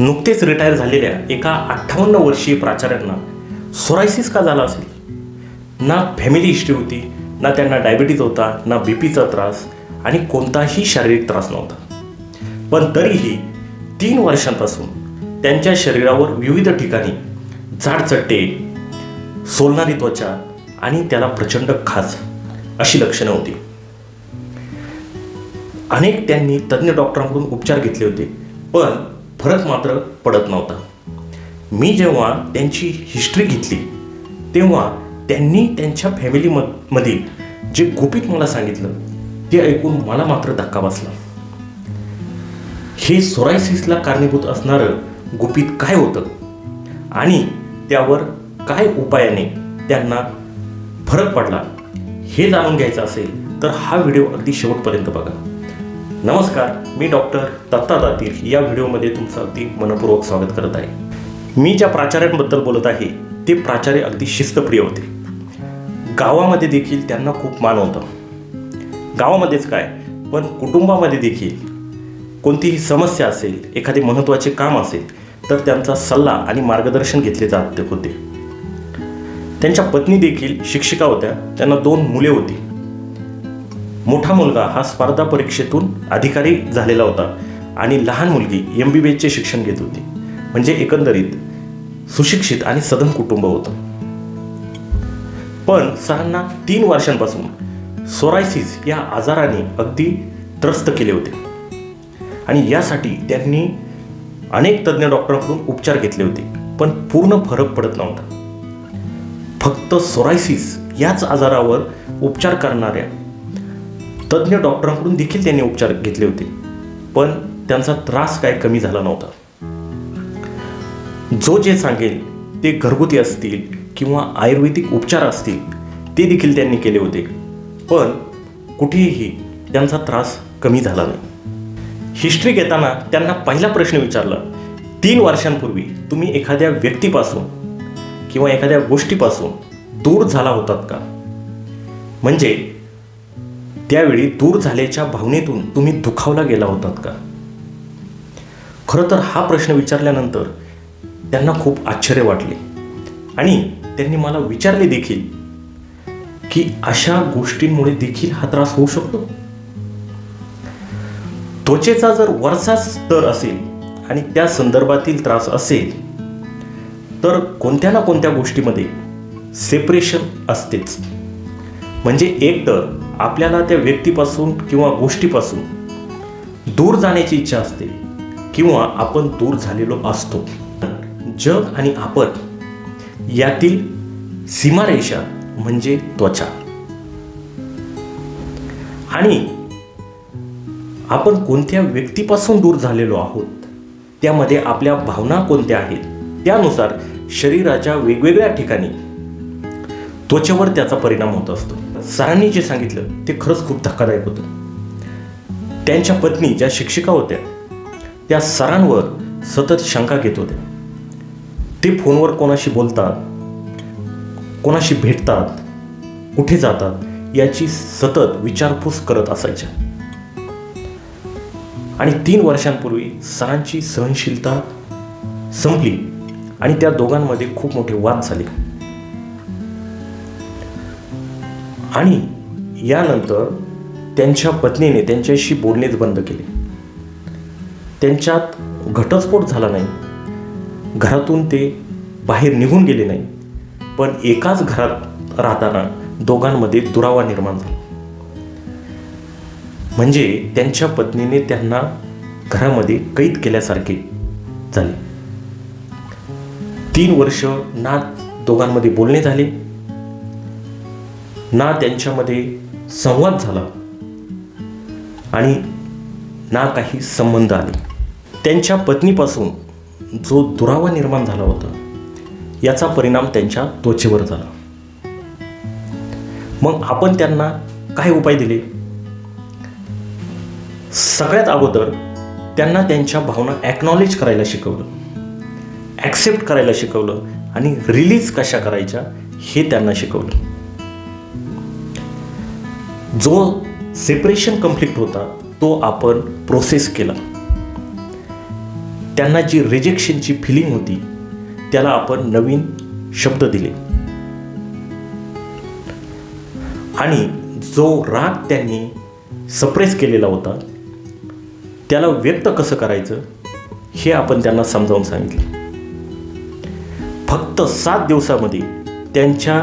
नुकतेच रिटायर झालेल्या एका 58 वर्षीय प्राचार्यांना सोरायसिस का झाला असेल? ना फॅमिली हिस्ट्री होती, ना त्यांना डायबिटीज होता, ना बीपीचा त्रास आणि कोणताही शारीरिक त्रास नव्हता. पण तरीही 3 वर्षांपासून त्यांच्या शरीरावर विविध ठिकाणी जाडचट्टे, सोलणारी त्वचा आणि त्याला प्रचंड खाज अशी लक्षणं होती. अनेक त्यांनी तज्ज्ञ डॉक्टरांकडून उपचार घेतले होते, पण फरक मात्र पडत नव्हता. मी जेव्हा त्यांची हिस्ट्री घेतली तेव्हा त्यांनी त्यांच्या फॅमिलीमधील जे गुपित मला सांगितलं ते ऐकून मला मात्र धक्का बसला. हे सोरायसिसला कारणीभूत असणारं गुपित काय होतं आणि त्यावर काय उपायाने त्यांना फरक पडला हे जाणून घ्यायचं असेल तर हा व्हिडिओ अगदी शेवटपर्यंत बघा. नमस्कार, मी डॉक्टर दत्ता दातीर या व्हिडिओमध्ये तुमचं अगदी मनपूर्वक स्वागत करत आहे. मी ज्या प्राचार्यांबद्दल बोलत आहे ते प्राचार्य अगदी शिस्तप्रिय होते. गावामध्ये देखील त्यांना खूप मान होता. गावामध्येच काय, पण कुटुंबामध्ये देखील कोणतीही समस्या असेल, एखादे महत्त्वाचे काम असेल तर त्यांचा सल्ला आणि मार्गदर्शन घेतले जात होते. त्यांच्या पत्नी देखील शिक्षिका होत्या. त्यांना 2 मुले होती. मोठा मुलगा हा स्पर्धा परीक्षेतून अधिकारी झालेला होता आणि लहान मुलगी MBBSचे शिक्षण घेत होती. म्हणजे एकंदरीत सुशिक्षित आणि सधन कुटुंब होतं. पण सरांना 3 वर्षांपासून सोरायसिस या आजाराने अगदी त्रस्त केले होते आणि यासाठी त्यांनी अनेक तज्ज्ञ डॉक्टरांकडून उपचार घेतले होते, पण पूर्ण फरक पडत नव्हता. फक्त सोरायसिस याच आजारावर उपचार करणाऱ्या तज्ज्ञ डॉक्टरांकडून देखील त्यांनी उपचार घेतले होते, पण त्यांचा त्रास काय कमी झाला नव्हता. जो जे सांगेल ते घरगुती असतील किंवा आयुर्वेदिक उपचार असतील ते देखील त्यांनी केले होते, पण कुठेही त्यांचा त्रास कमी झाला नाही. हिस्ट्री घेताना त्यांना पहिला प्रश्न विचारला, 3 वर्षांपूर्वी तुम्ही एखाद्या व्यक्तीपासून किंवा एखाद्या गोष्टीपासून दूर झाला होतात का? म्हणजे त्यावेळी दूर झाल्याच्या भावनेतून तुम्ही दुखावला गेला होतात का? खरं तर हा प्रश्न विचारल्यानंतर त्यांना खूप आश्चर्य वाटले आणि त्यांनी मला विचारले देखील की अशा गोष्टींमुळे देखील हा त्रास होऊ शकतो. त्वचेचा जर वरचा स्तर असेल आणि त्या संदर्भातील त्रास असेल तर कोणत्या ना कोणत्या गोष्टीमध्ये सेपरेशन असतेच. म्हणजे एक तर आपल्याला त्या व्यक्तीपासून किंवा गोष्टीपासून दूर जाण्याची इच्छा असते किंवा आपण दूर झालेलो असतो. जग आणि आपण यातील सीमारेषा म्हणजे त्वचा. आणि आपण कोणत्या व्यक्तीपासून दूर झालेलो आहोत त्यामध्ये आपल्या भावना कोणत्या आहेत त्यानुसार शरीराच्या वेगवेगळ्या ठिकाणी त्वचेवर त्याचा परिणाम होत असतो. सरांनी जे सांगितलं ते खरंच खूप धक्कादायक होतं. त्यांच्या पत्नी ज्या शिक्षिका होत्या त्या सरांवर सतत शंका घेत होत्या. ते फोनवर कोणाशी बोलतात, कोणाशी भेटतात, कुठे जातात याची सतत विचारपूस करत असायच्या. आणि 3 वर्षांपूर्वी सरांची सहनशीलता संपली आणि त्या दोघांमध्ये खूप मोठे वाद झाले. आणि यानंतर त्यांच्या पत्नीने त्यांच्याशी बोलणेच बंद केले. त्यांच्यात घटस्फोट झाला नाही, घरातून ते बाहेर निघून गेले नाही, पण एकाच घरात राहताना दोघांमध्ये दुरावा निर्माण झाला. म्हणजे त्यांच्या पत्नीने त्यांना घरामध्ये कैद केल्यासारखे झाले. 3 वर्ष ना दोघांमध्ये बोलणे झाले, ना त्यांच्यामध्ये संवाद झाला आणि ना काही संबंध आले. त्यांच्या पत्नीपासून जो दुरावा निर्माण झाला होता याचा परिणाम त्यांच्या त्वचेवर झाला. मग आपण त्यांना काय उपाय दिले? सगळ्यात अगोदर त्यांना त्यांच्या भावना ॲक्नॉलेज करायला शिकवलं, ॲक्सेप्ट करायला शिकवलं आणि रिलीज कशा करायच्या हे त्यांना शिकवलं. जो सेपरेशन कॉन्फ्लिक्ट होता तो आपण प्रोसेस केला. त्यांना जी रिजेक्शनची फिलिंग होती त्याला आपण नवीन शब्द दिले आणि जो राग त्यांनी सप्रेस केलेला होता त्याला व्यक्त कसं करायचं हे आपण त्यांना समजावून सांगितलं. फक्त 7 दिवसामध्ये त्यांच्या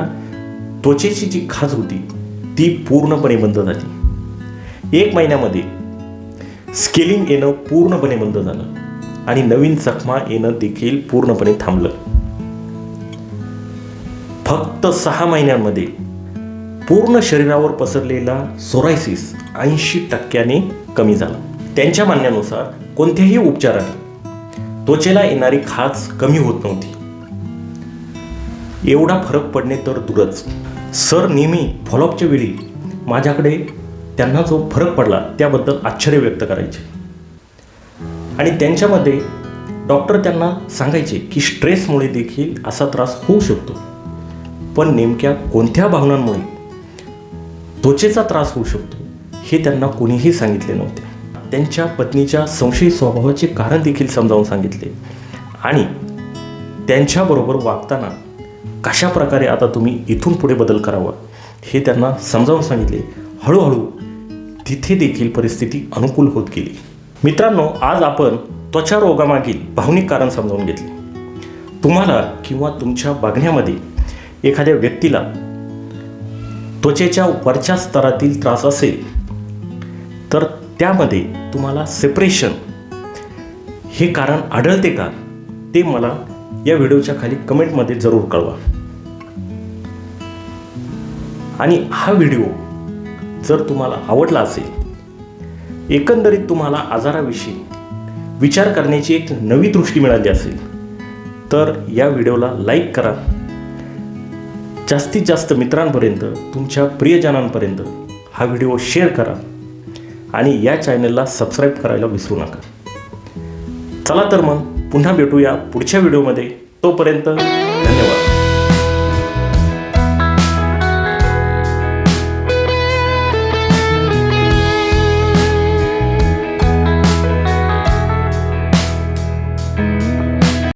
त्वचेची जी खाज होती ती पूर्णपणे बंद झाली. 1 महिन्यामध्ये स्केलिंग येणं पूर्णपणे बंद झालं आणि नवीन जखमा येणं देखील पूर्णपणे थांबलं. फक्त 6 महिन्यांमध्ये पूर्ण शरीरावर पसरलेला सोरायसिस 80% कमी झाला. त्यांच्या म्हणण्यानुसार कोणत्याही उपचाराने त्वचेला येणारी खाज कमी होत नव्हती. एवढा फरक पडणे तर दूरच. सर नेहमी फॉलोअपच्या वेळी माझ्याकडे त्यांना जो फरक पडला त्याबद्दल आश्चर्य व्यक्त करायचे आणि त्यांच्यामध्ये डॉक्टर त्यांना सांगायचे की स्ट्रेसमुळे देखील असा त्रास होऊ शकतो, पण नेमक्या कोणत्या भावनांमुळे त्वचेचा त्रास होऊ शकतो हे त्यांना कोणीही सांगितले नव्हते. त्यांच्या पत्नीच्या संशयी स्वभावाचे कारण देखील समजावून सांगितले आणि त्यांच्याबरोबर वागताना कशा प्रकारे आता तुम्ही इथून पुढे बदल करावा हे त्यांना समजावून सांगितले. हळूहळू तिथे देखील परिस्थिती अनुकूल होत गेली. मित्रांनो, आज आपण त्वचा रोगामागील भावनिक कारण समजावून घेतले. तुम्हाला किंवा तुमच्या बघण्यामध्ये एखाद्या व्यक्तीला त्वचेच्या वरच्या स्तरातील त्रास असेल तर त्यामध्ये तुम्हाला सेपरेशन हे कारण आढळते का ते मला या व्हिडिओच्या खाली कमेंटमध्ये जरूर कळवा. आणि हा व्हिडिओ जर तुम्हाला आवडला असेल, एकंदरीत तुम्हाला आजाराविषयी विचार करण्याची एक नवी दृष्टी मिळाली असेल तर या व्हिडिओला लाईक करा. जास्तीत जास्त मित्रांपर्यंत, तुमच्या प्रियजनांपर्यंत हा व्हिडिओ शेअर करा आणि या चॅनलला सबस्क्राईब करायला विसरू नका. चला तर मग पुन्हा भेटूया पुढच्या व्हिडिओमध्ये. तोपर्यंत